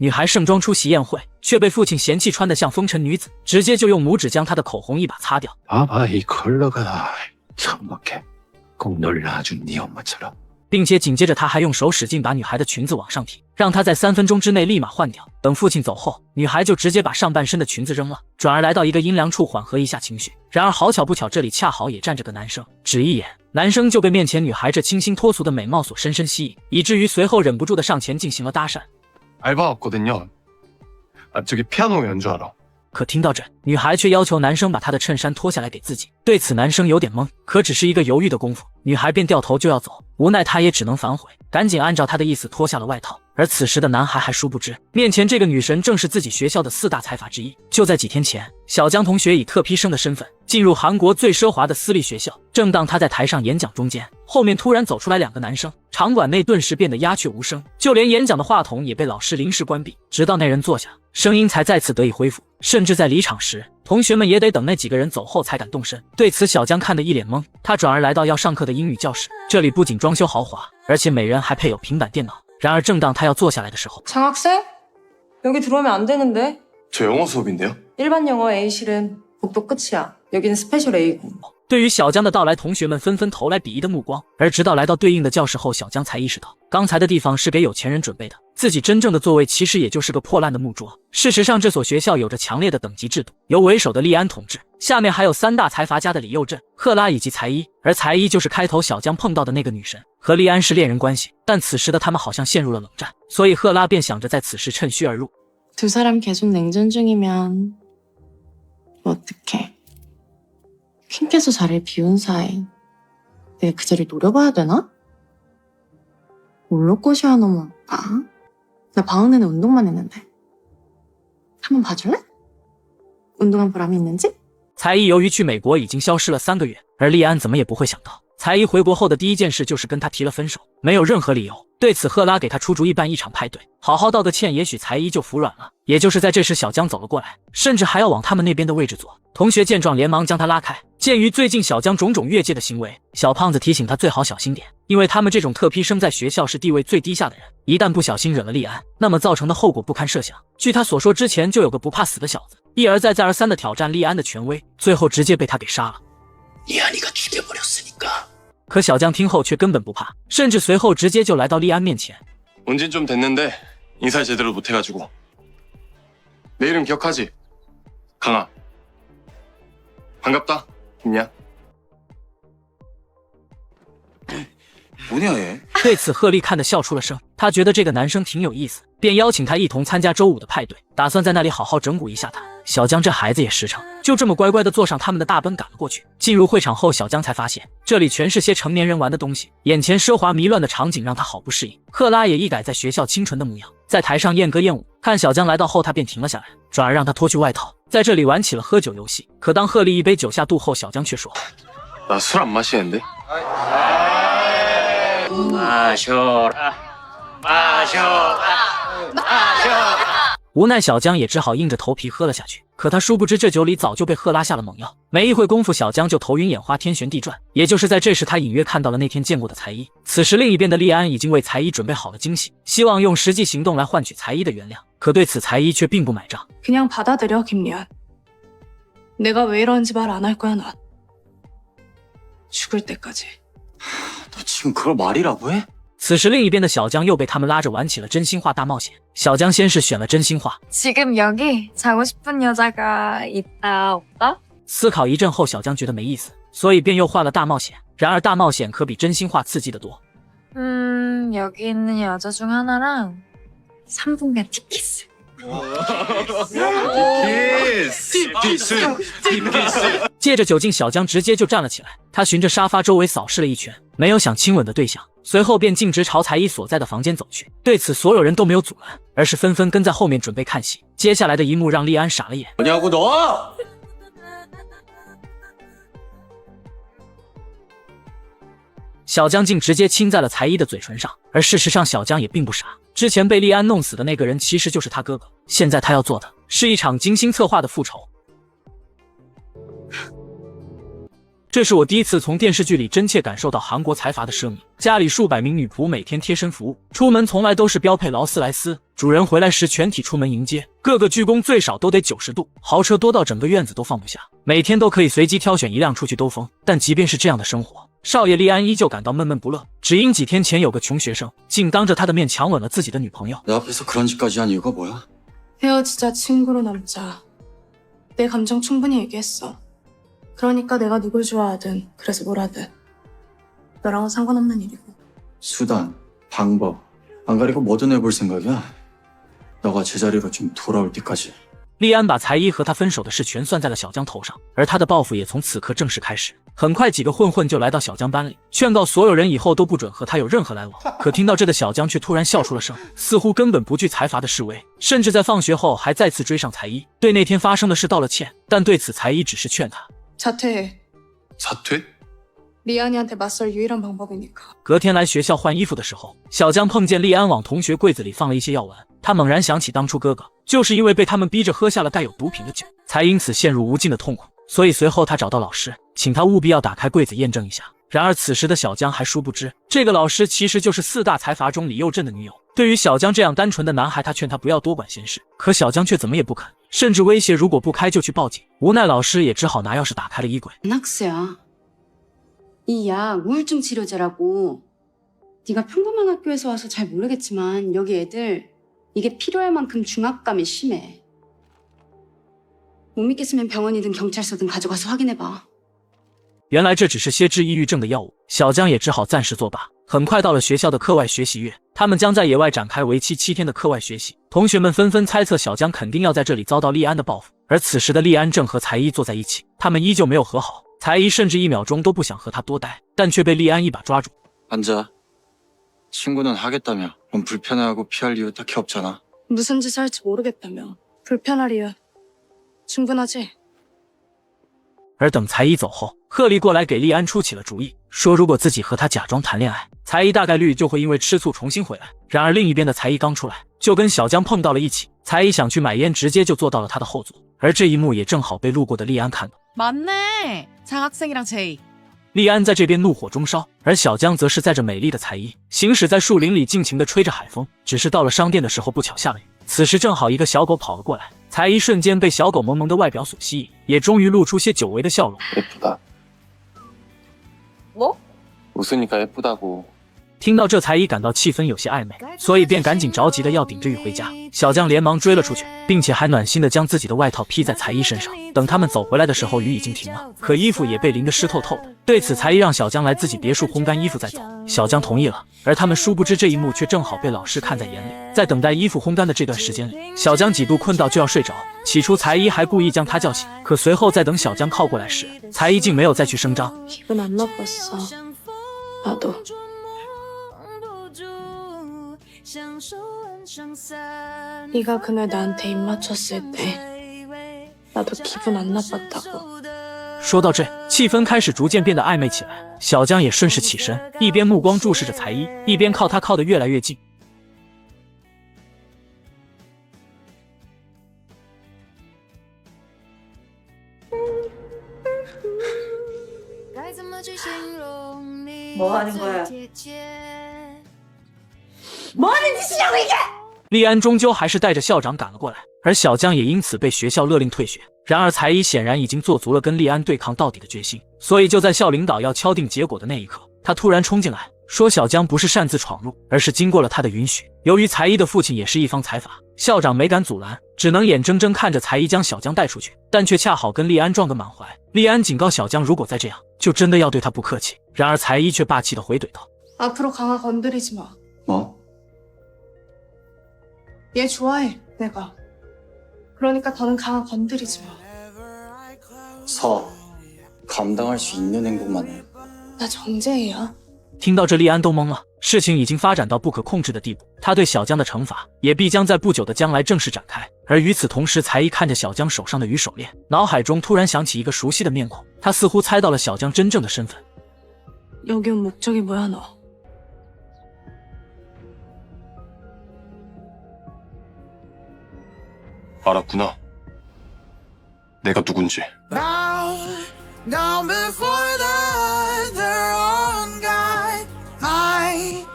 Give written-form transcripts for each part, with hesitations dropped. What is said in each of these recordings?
女孩盛装出席宴会，却被父亲嫌弃穿得像风尘女子，直接就用拇指将她的口红一把擦掉。봐봐 이 컬러가 참막해. 꼭 널 낳아준 네 엄마처럼. 并且紧接着他还用手使劲把女孩的裙子往上提，让她在3分钟之内立马换掉。等父亲走后，女孩就直接把上半身的裙子扔了，转而来到一个阴凉处缓和一下情绪。然而好巧不巧，这里恰好也站着个男生，只一眼，男生就被面前女孩这清新脱俗的美貌所深深吸引，以至于随后忍不住的上前进行了搭讪。 알바 왔거든요. 저기 피아노 연주하러. 可听到这，女孩却要求男生把她的衬衫脱下来给自己。对此，男生有点懵，可只是一个犹豫的功夫，女孩便掉头就要走，无奈他也只能反悔，赶紧按照他的意思脱下了外套。而此时的男孩还殊不知，面前这个女神正是自己学校的4大财阀之一。就在几天前，小江同学以特批生的身份进入韩国最奢华的私立学校，正当他在台上演讲中间，后面突然走出来2个男生，场馆内顿时变得鸦雀无声，就连演讲的话筒也被老师临时关闭，直到那人坐下，声音才再次得以恢复。甚至在离场时，同学们也得等那几个人走后才敢动身。对此，小江看得一脸懵，他转而来到要上课的英语教室，这里不仅装修豪华，而且每人还配有平板电脑。然而正当他要坐下来的时候， 장 학생? 여기 들어오면 안 되는데. 저 영어 수업인데요. 일반 영어 A실은 복도 끝이야. 여기는 스페셜 A고. 对于小江的到来，同学们纷纷投来鄙夷的目光。而直到来到对应的教室后，小江才意识到，刚才的地方是给有钱人准备的，自己真正的座位其实也就是个破烂的木桌。事实上，这所学校有着强烈的等级制度，由为首的利安统治，下面还有3大财阀家的李佑镇、赫拉以及才一。而才一就是开头小江碰到的那个女神，和利安是恋人关系，但此时的他们好像陷入了冷战，所以赫拉便想着在此时趁虚而入。 두 사람 계속 냉전 중이면 어떡해. 퀸께서 자리를 비운 사이 내가 그 자리 노려봐야 되나? 뭘로 꼬셔야 너무 나 방학 내내 운동만 했는데. 한번 봐줄래? 운동한 보람이 있는지? 才一由于去美国已经消失了3个月，而利安怎么也不会想到，才一回国后的第一件事就是跟他提了分手，没有任何理由。对此，赫拉给他出主意办一场派对，好好道个歉，也许才一就服软了。也就是在这时，小江走了过来，甚至还要往他们那边的位置坐。同学见状，连忙将他拉开。鉴于最近小江种种越界的行为，小胖子提醒他最好小心点，因为他们这种特批生在学校是地位最低下的人，一旦不小心惹了利安，那么造成的后果不堪设想。据他所说，之前就有个不怕死的小子，一而再再而三的挑战利安的权威，最后直接被他给杀了。 이한이가 죽여버렸으니까. 可小江听后却根本不怕，甚至随后直接就来到利安面前。 온진 좀 됐는데 인사 제대로 못해가지고. 내 이름 기억하지? 강아. 반갑다, 김야. 뭐냐 얘? 对此，贺丽看得笑出了声，他觉得这个男生挺有意思，便邀请他一同参加周5的派对，打算在那里好好整蛊一下他。小江这孩子也实诚，就这么乖乖的坐上他们的大奔赶了过去。进入会场后，小江才发现这里全是些成年人玩的东西，眼前奢华迷乱的场景让他好不适应。赫拉也一改在学校清纯的模样，在台上艳歌艳舞。看小江来到后，他便停了下来，转而让他脱去外套，在这里玩起了喝酒游戏。可当贺丽一杯酒下肚后，小江却说：“ 나 술 안 마시는데. 마셔라, 마셔라, 마셔라. 无奈小江也只好硬着头皮喝了下去。可他殊不知，这酒里早就被赫拉下了猛药。没一会功夫，小江就头晕眼花，天旋地转。也就是在这时，他隐约看到了那天见过的才一。此时，另一边的利安已经为才一准备好了惊喜，希望用实际行动来换取才一的原谅。可对此，才一却并不买账。 그냥 받아들여, 김리안. 내가 왜 이러는지 말 안 할 거야, 넌. 죽을 때까지. 너 지금 그걸 말이라고 해? 此时，另一边的小江又被他们拉着玩起了真心话大冒险。小江先是选了真心话， 지금 여기 자고 싶은 여자가 있다 없다? 思考一阵后，小江觉得没意思，所以便又换了大冒险。然而大冒险可比真心话刺激得多。 여기 있는 여자 중 하나랑 3분간 티키스. 디키스. 借着酒劲，小江直接就站了起来。他循着沙发周围扫视了一圈，没有想亲吻的对象，随后便径直朝才一所在的房间走去。对此，所有人都没有阻拦，而是纷纷跟在后面准备看戏。接下来的一幕让利安傻了眼。 뭐냐고 너? 小江竟直接亲在了才一的嘴唇上，而事实上小江也并不傻，之前被利安弄死的那个人其实就是他哥哥，现在他要做的是一场精心策划的复仇。这是我第一次从电视剧里真切感受到韩国财阀的奢靡，家里数百名女仆每天贴身服务，出门从来都是标配劳斯莱斯，主人回来时全体出门迎接，各个鞠躬最少都得90度，豪车多到整个院子都放不下，每天都可以随机挑选一辆出去兜风。但即便是这样的生活，少爷利安依旧感到闷闷不乐，只因几天前有个穷学生竟当着他的面强吻了自己的女朋友。 내 앞에서 그런 짓까지 한 이유가 뭐야? 헤어지자 친구로 남자. 내 감정 충분히 얘기했어. 그러니까 내가 누굴 좋아하든 그래서 뭘 하든 너랑은 상관없는 일이고. 수단, 방법 안 가리고 뭐든 해볼 생각이야. 너가 제자리로 좀 돌아올 때까지. 利安把才一和他分手的事全算在了小江头上，而他的报复也从此刻正式开始。很快，几个混混就来到小江班里，劝告所有人以后都不准和他有任何来往。可听到这的小江却突然笑出了声，似乎根本不惧财阀的示威，甚至在放学后还再次追上才一，对那天发生的事道了歉。但对此才一只是劝他 자퇴해. 사퇴? 리안이한테 맞설 유일한 방법이니까. 隔天来学校换衣服的时候，小江碰见利安往同学柜子里放了一些药丸，他猛然想起当初哥哥就是因为被他们逼着喝下了带有毒品的酒，才因此陷入无尽的痛苦。所以随后他找到老师，请他务必要打开柜子验证一下。然而此时的小江还殊不知，这个老师其实就是4大财阀中李佑镇的女友。对于小江这样单纯的男孩，他劝他不要多管闲事，可小江却怎么也不肯，甚至威胁如果不开就去报警。无奈老师也只好拿钥匙打开了衣柜。 안학수야. 이 약 우울증 치료제라고. 네가 평범한 학교에서 와서 잘 모르겠지만 여기 애들 이게 필요할 만큼 중압감이 심해. 못 믿겠으면 병원이든 경찰서든 가져가서 확인해봐. 原来这只是歇治抑郁症的药物，小江也只好暂时作罢。很快到了学校的课外学习月，他们将在野外展开为期7天的课外学习。同学们纷纷猜测小江肯定要在这里遭到利安的报复，而此时的利安正和才一坐在一起，他们依旧没有和好。才一甚至1秒钟都不想和他多待，但却被利安一把抓住。 앉아. 친구는 하겠다며. 그럼 불편해하고 피할 이유 딱히 없잖아. 무슨 짓을 할지 모르겠다며. 불편할 이유 충분하지? 而等才一走后，贺丽过来给利安出起了主意，说如果自己和他假装谈恋爱，才一大概率就会因为吃醋重新回来。然而另一边的才一刚出来，就跟小江碰到了一起。才一想去买烟，直接就坐到了他的后座，而这一幕也正好被路过的利安看到。 맞네. 장학생이랑 제이. 利安在这边怒火中烧，而小江则是载着美丽的才一，行驶在树林里，尽情地吹着海风。只是到了商店的时候，不巧下了雨。此时正好一个小狗跑了过来，才一瞬间被小狗萌萌的外表所吸引，也终于露出些久违的笑容。 예쁘다. 뭐? 웃으니까 예쁘다고. 听到这才一感到气氛有些暧昧，所以便赶紧着急的要顶着雨回家。小江连忙追了出去，并且还暖心的将自己的外套披在才一身上。等他们走回来的时候，雨已经停了，可衣服也被淋得湿透透的。对此，才一让小江来自己别墅烘干衣服再走。小江同意了，而他们殊不知这一幕却正好被老师看在眼里。在等待衣服烘干的这段时间里，小江几度困到就要睡着。起初才一还故意将他叫醒，可随后在等小江靠过来时，才一竟没有再去声张。 기분 안 나빴어. 나도. 네가 그날 나한테 입 맞췄을 때 나도 기분 안 나빴다고. 说到这，气氛开始逐渐变得暧昧起来。小江也顺势起身，一边目光注视着才一，一边靠他靠得越来越近。뭐 하는 거야?利安终究还是带着校长赶了过来，而小江也因此被学校勒令退学。然而才一显然已经做足了跟利安对抗到底的决心，所以就在校领导要敲定结果的那一刻，他突然冲进来，说小江不是擅自闯入，而是经过了他的允许。由于才一的父亲也是一方财阀，校长没敢阻拦，只能眼睁睁看着才一将小江带出去，但却恰好跟利安撞个满怀。利安警告小江，如果再这样，就真的要对他不客气。然而才一却霸气的回怼道： 앞으로 강아 건드리지 마. 뭐? 얘 좋아해, 내가. 그러니까 더는 강아 건드리지 마. 서. 감당할 수 있는 행동만 해. 나 정재희야. 听到这，利安都懵了，事情已经发展到不可控制的地步，他对小江的惩罚也必将在不久的将来正式展开。而与此同时，才一看着小江手上的鱼手链，脑海中突然想起一个熟悉的面孔，他似乎猜到了小江真正的身份。 여기 온 목적이 뭐야, 너? 알았구나. 내가 누군지.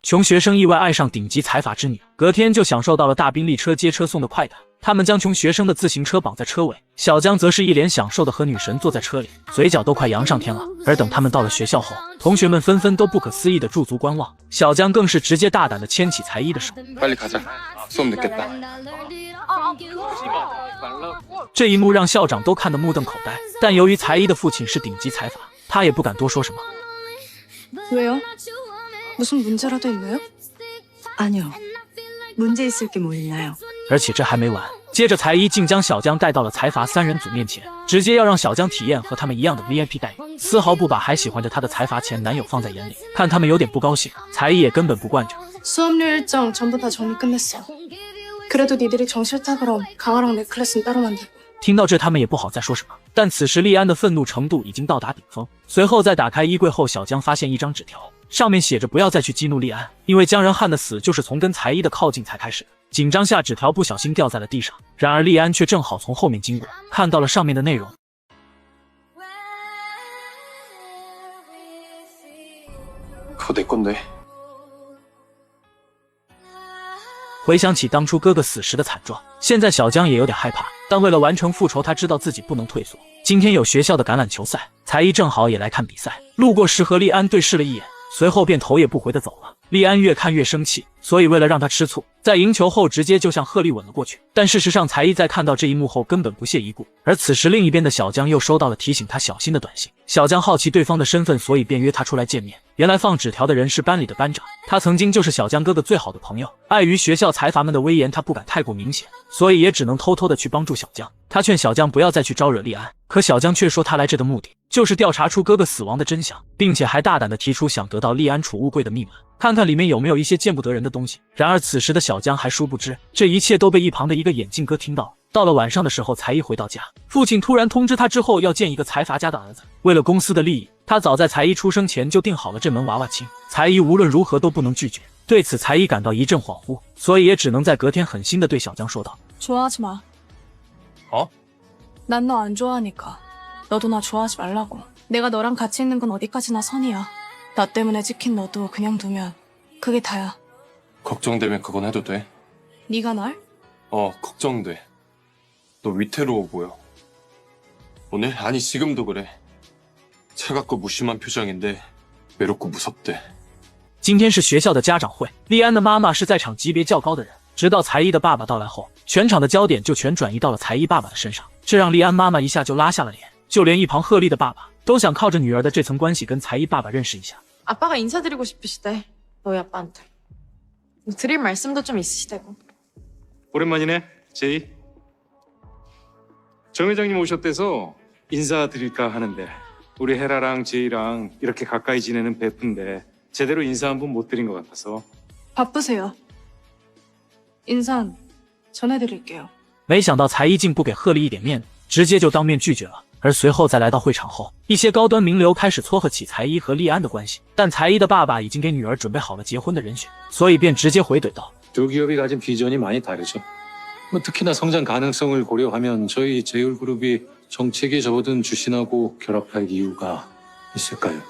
穷学生意外爱上顶级财阀之女，隔天就享受到了大宾利车接车送的快感。他们将穷学生的自行车绑在车尾，小江则是一脸享受的和女神坐在车里，嘴角都快扬上天了。而等他们到了学校后，同学们纷纷都不可思议的驻足观望，小江更是直接大胆的牵起才艺的手。빨리가자수업늦겠다这一幕让校长都看得目瞪口呆，但由于才艺的父亲是顶级财阀，他也不敢多说什么。 왜요? 무슨 문제라도 있나요? 아니요. 문제 있을 게 뭐 있나요? 而且这还没完，接着才艺竟将小江带到了财阀三人组面前，直接要让小江体验和他们一样的 VIP 待遇，丝毫不把还喜欢着他的财阀前男友放在眼里。看他们有点不高兴，才艺也根本不惯着。 수업료 일정 전부 다 정리 끝냈어. 그래도 니들이 정 싫다 그럼 강아랑 내 클래스는 따로 만들고. 听到这，他们也不好再说什么。但此时利安的愤怒程度已经到达顶峰。随后在打开衣柜后，小江发现一张纸条，上面写着不要再去激怒利安，因为将人害的死就是从跟才艺的靠近才开始的。紧张下，纸条不小心掉在了地上，然而利安却正好从后面经过，看到了上面的内容。 그거 내 건데 回想起当初哥哥死时的惨状，现在小江也有点害怕，但为了完成复仇，他知道自己不能退缩。今天有学校的橄榄球赛，才艺正好也来看比赛，路过时和利安对视了一眼，随后便头也不回的走了。利安越看越生气，所以为了让他吃醋，在赢球后直接就向贺丽吻了过去。但事实上，才艺在看到这一幕后根本不屑一顾。而此时另一边的小江又收到了提醒他小心的短信。小江好奇对方的身份，所以便约他出来见面。原来放纸条的人是班里的班长，他曾经就是小江哥哥最好的朋友。碍于学校财阀们的威严，他不敢太过明显，所以也只能偷偷的去帮助小江。他劝小江不要再去招惹利安，可小江却说他来这的目的就是调查出哥哥死亡的真相，并且还大胆的提出想得到利安储物柜的密码，看看里面有没有一些见不得人的东西。然而此时的小江还殊不知，这一切都被一旁的一个眼镜哥听到。到了晚上的时候，才艺回到家，父亲突然通知他之后要见一个财阀家的儿子。为了公司的利益，他早在才艺出生前就定好了这门娃娃亲，才艺无论如何都不能拒绝。对此，才艺感到一阵恍惚，所以也只能在隔天狠心的对小江说道： 좋아하지 마. 어? 난 너 안 좋아하니까. 너도 나 좋아하지 말라고. 내가 너랑 같이 있는 건 어디까지나 선이야. 나 때문에 찍힌 너도 그냥 두면 그게 다야. 걱정되면 그건 해도 돼. 네가 날? 걱정돼. 너 위태로워 보여. 오늘? 아니 지금도 그래. 차갑고 무심한 표정인데 외롭고 무섭대. 今天是学校的家长会，利安的妈妈是在场级别较高的人。直到才艺的爸爸到来后，全场的焦点就全转移到了才艺爸爸的身上，这让利安妈妈一下就拉下了脸。就连一旁鹤丽的爸爸都想靠着女儿的这层关系跟才艺爸爸认识一下。 아빠가 인사드리고 싶으시대. 너희 아빠한테. 드릴 말씀도 좀 있으시대고. 오랜만이네, 제이. 정 회장님 오셨대서 인사드릴까 하는데 우리 헤라랑 제이랑 이렇게 가까이 지내는 베프인데 제대로 인사 한 번 못 드린 것 같아서. 바쁘세요. 인사 전해드릴게요. 没想到才艺竟不给鹤丽一点面子，直接就当面拒绝了。而随后再来到会场后，一些高端名流开始撮合起才艺和利安的关系，但才艺的爸爸已经给女儿准备好了结婚的人选，所以便直接回怼道： 두 기업이 가진 비전이 많이 다르죠. 뭐 특히나 성장 가능성을 고려하면 저희 제휴그룹이 정책에 접어든 주신하고 결합할 이유가 있을까요?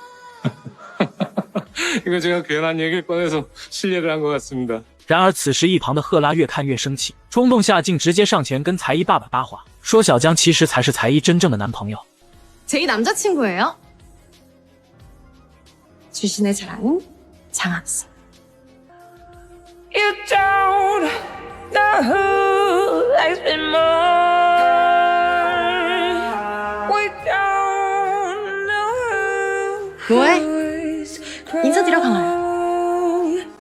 이거 제가 괜한 얘기를 꺼내서 실례를 한 것 같습니다. 然而此时一旁的赫拉越看越生气，冲动下竟直接上前跟才艺爸爸搭话，说小江其实才是才艺真正的男朋友。 제이 남자친구예요? 주신을 잘 아는 장학생. You don't know who likes me more. We don't know 뭐해? who's 인사드려 강아야.